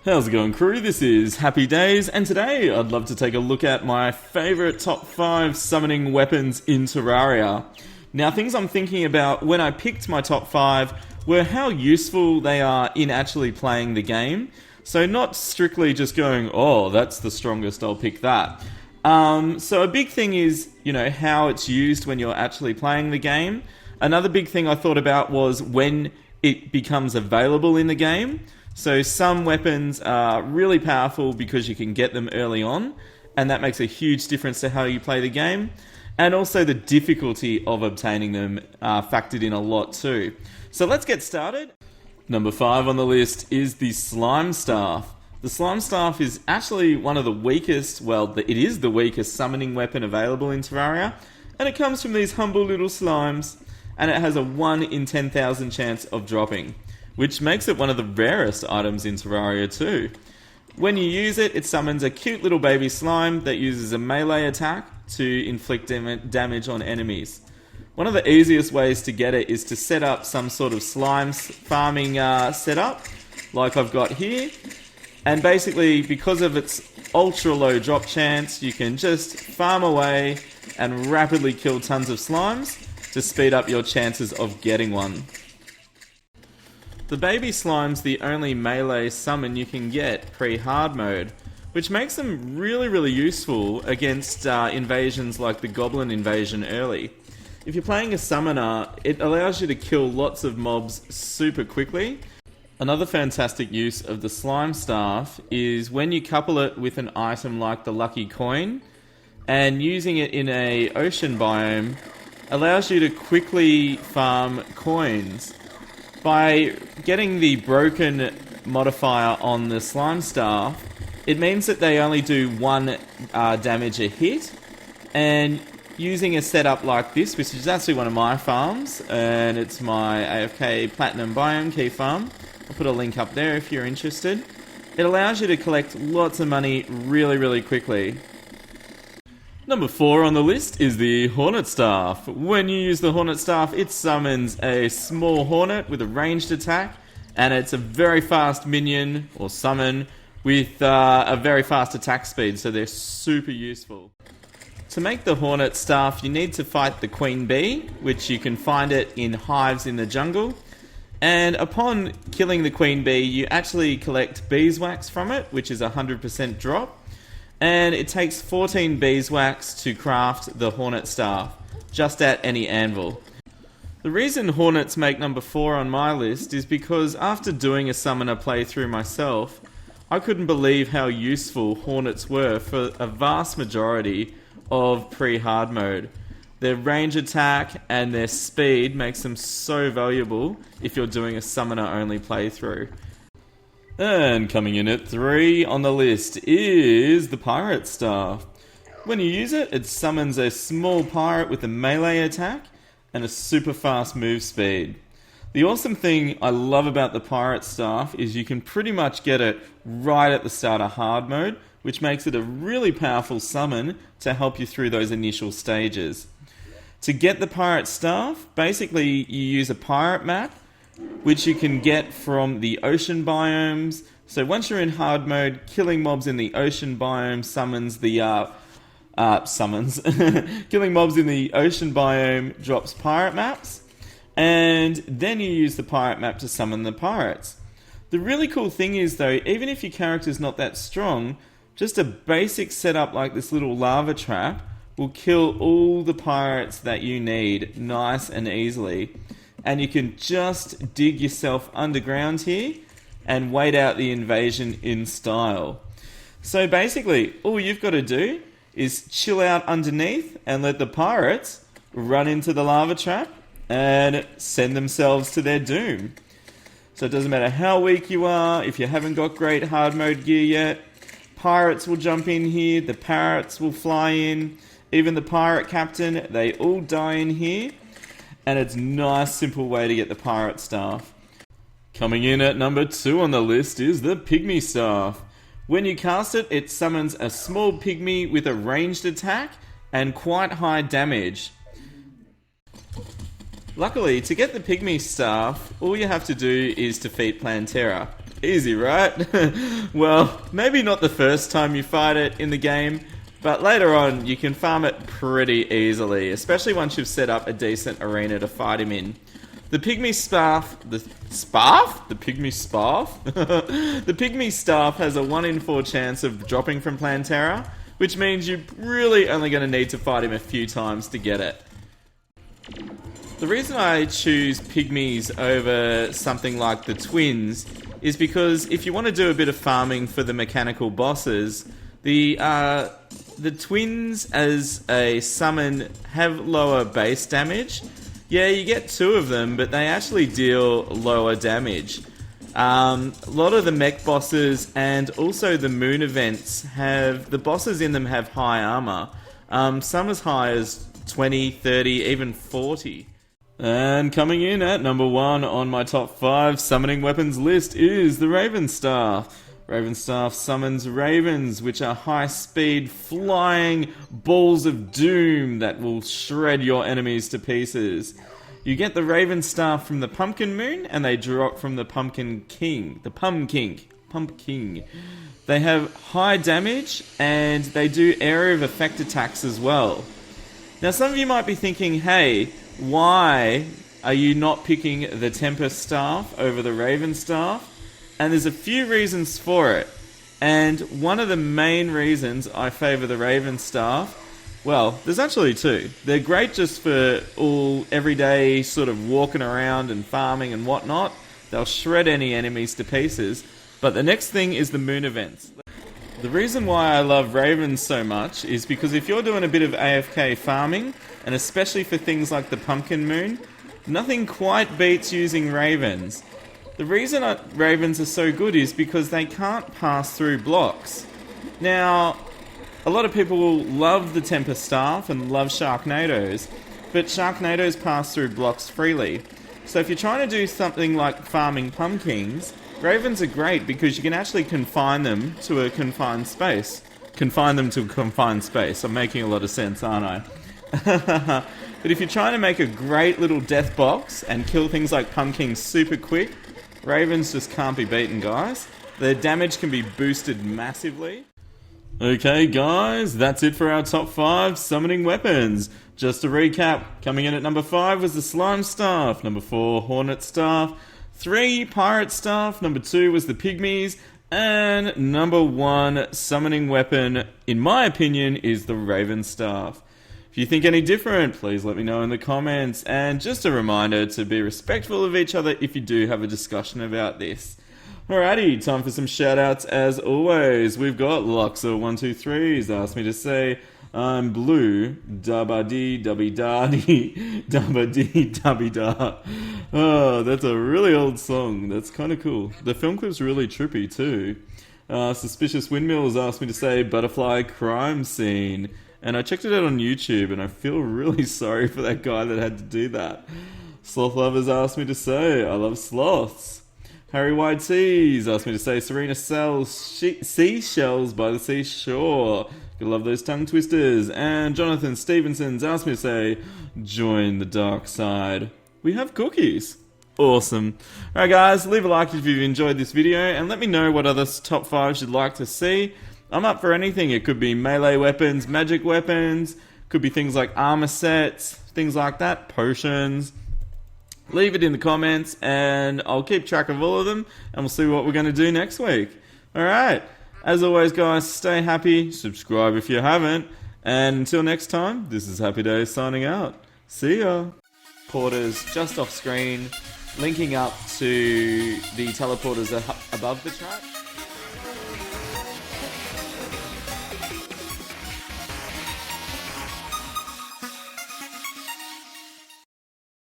How's it going, crew? This is Happy Days, and today I'd love to take a look at my favourite top 5 summoning weapons in Terraria. Now, things I'm thinking about when I picked my top 5 were how useful they are in actually playing the game. So not strictly just going, oh, that's the strongest, I'll pick that. So a big thing is, how it's used when you're actually playing the game. Another big thing I thought about was when it becomes available in the game. So some weapons are really powerful because you can get them early on, and that makes a huge difference to how you play the game. And also the difficulty of obtaining them factored in a lot too. So let's get started. Number 5 on the list is the Slime Staff. The Slime Staff is actually one of the weakest, it is the weakest summoning weapon available in Terraria, and it comes from these humble little slimes, and it has a 1 in 10,000 chance of dropping, which makes it one of the rarest items in Terraria too. When you use it, it summons a cute little baby slime that uses a melee attack to inflict damage on enemies. One of the easiest ways to get it is to set up some sort of slime farming setup, like I've got here. And basically, because of its ultra low drop chance, you can just farm away and rapidly kill tons of slimes to speed up your chances of getting one. The baby slime's the only melee summon you can get pre-hard mode, which makes them really useful against invasions like the goblin invasion early. If you're playing a summoner, it allows you to kill lots of mobs super quickly. Another fantastic use of the Slime Staff is when you couple it with an item like the Lucky Coin, and using it in a ocean biome allows you to quickly farm coins. By getting the broken modifier on the Slime Staff, it means that they only do 1 damage a hit, and using a setup like this, which is actually one of my farms, and it's my AFK Platinum Biome Key Farm, I'll put a link up there if you're interested. It allows you to collect lots of money really quickly. Number 4 on the list is the Hornet Staff. When you use the Hornet Staff, it summons a small hornet with a ranged attack, and it's a very fast minion, or summon, with a very fast attack speed, so they're super useful. To make the Hornet Staff, you need to fight the Queen Bee, which you can find it in hives in the jungle. And upon killing the Queen Bee, you actually collect beeswax from it, which is a 100% drop. And it takes 14 beeswax to craft the Hornet Staff, just at any anvil. The reason Hornets make number 4 on my list is because after doing a summoner playthrough myself, I couldn't believe how useful Hornets were for a vast majority of pre-hard mode. Their range attack and their speed makes them so valuable if you're doing a summoner only playthrough. And coming in at 3 on the list is the Pirate Staff. When you use it, it summons a small pirate with a melee attack and a super fast move speed. The awesome thing I love about the Pirate Staff is you can pretty much get it right at the start of hard mode, which makes it a really powerful summon to help you through those initial stages. To get the Pirate Staff, basically you use a pirate map, which you can get from the ocean biomes. So once you're in hard mode, killing mobs in the ocean biome summons the killing mobs in the ocean biome drops pirate maps, and then you use the pirate map to summon the pirates. The really cool thing is though, even if your character's not that strong, just a basic setup like this little lava trap will kill all the pirates that you need nice and easily. And you can just dig yourself underground here and wait out the invasion in style. So basically, all you've got to do is chill out underneath and let the pirates run into the lava trap and send themselves to their doom. So it doesn't matter how weak you are, if you haven't got great hard mode gear yet, pirates will jump in here, the parrots will fly in, even the pirate captain, they all die in here. And it's a nice simple way to get the Pirate Staff. Coming in at number 2 on the list is the Pygmy Staff. When you cast it, it summons a small pygmy with a ranged attack and quite high damage. Luckily, to get the Pygmy Staff, all you have to do is defeat Plantera. Easy, right? Well, maybe not the first time you fight it in the game, but later on you can farm it pretty easily, especially once you've set up a decent arena to fight him in. The Pygmy Staff, the Pygmy Staff? The Pygmy Staff has a 1 in 4 chance of dropping from Plantera, which means you're really only going to need to fight him a few times to get it. The reason I choose Pygmies over something like the Twins is because if you want to do a bit of farming for the mechanical bosses, the Twins as a summon have lower base damage. Yeah, you get 2 of them, but they actually deal lower damage. A lot of the mech bosses and also the moon events the bosses in them have high armor. Some as high as 20, 30, even 40. And coming in at number 1 on my top 5 summoning weapons list is the Raven Staff. Raven Staff summons ravens, which are high-speed, flying balls of doom that will shred your enemies to pieces. You get the Raven Staff from the Pumpkin Moon, and they drop from the Pumpkin King. The Pumpkin. They have high damage, and they do area of effect attacks as well. Now, some of you might be thinking, hey, why are you not picking the Tempest Staff over the Raven Staff? And there's a few reasons for it. And one of the main reasons I favour the Raven Staff, well, there's actually 2. They're great just for all everyday sort of walking around and farming and whatnot. They'll shred any enemies to pieces. But the next thing is the moon events. The reason why I love ravens so much is because if you're doing a bit of AFK farming, and especially for things like the Pumpkin Moon, nothing quite beats using ravens. The reason ravens are so good is because they can't pass through blocks. Now, a lot of people will love the Tempest Staff and love Sharknadoes, but Sharknadoes pass through blocks freely. So if you're trying to do something like farming pumpkins, ravens are great because you can actually confine them to a confined space. Confine them to a confined space. I'm making a lot of sense, aren't I? But if you're trying to make a great little death box and kill things like pumpkins super quick, ravens just can't be beaten, guys. Their damage can be boosted massively. Okay, guys, that's it for our top 5 summoning weapons. Just to recap, coming in at number 5 was the Slime Staff, number 4, Hornet Staff, 3, Pirate Staff, number 2 was the Pygmies, and number 1 summoning weapon, in my opinion, is the Raven Staff. If you think any different, please let me know in the comments, and just a reminder to be respectful of each other if you do have a discussion about this. Alrighty, time for some shoutouts as always. We've got Luxor123's asked me to say, I'm blue, dabba-dee, dubby-da-dee, dabba-dee, dubby-da. Oh, that's a really old song. That's kind of cool. The film clip's really trippy too. Suspicious Windmills asked me to say, butterfly crime scene. And I checked it out on YouTube, and I feel really sorry for that guy that had to do that. Sloth Lovers asked me to say, I love sloths. Harry White Seas asked me to say, Serena sells seashells by the seashore. You love those tongue twisters. And Jonathan Stevenson's asked me to say, join the dark side. We have cookies. Awesome. Alright guys, leave a like if you've enjoyed this video, and let me know what other top 5s you'd like to see. I'm up for anything. It could be melee weapons, magic weapons, could be things like armor sets, things like that, potions. Leave it in the comments, and I'll keep track of all of them, and we'll see what we're going to do next week. Alright, as always guys, stay happy, subscribe if you haven't, and until next time, this is HappyDays signing out. See ya! Porters just off screen, linking up to the teleporters above the track.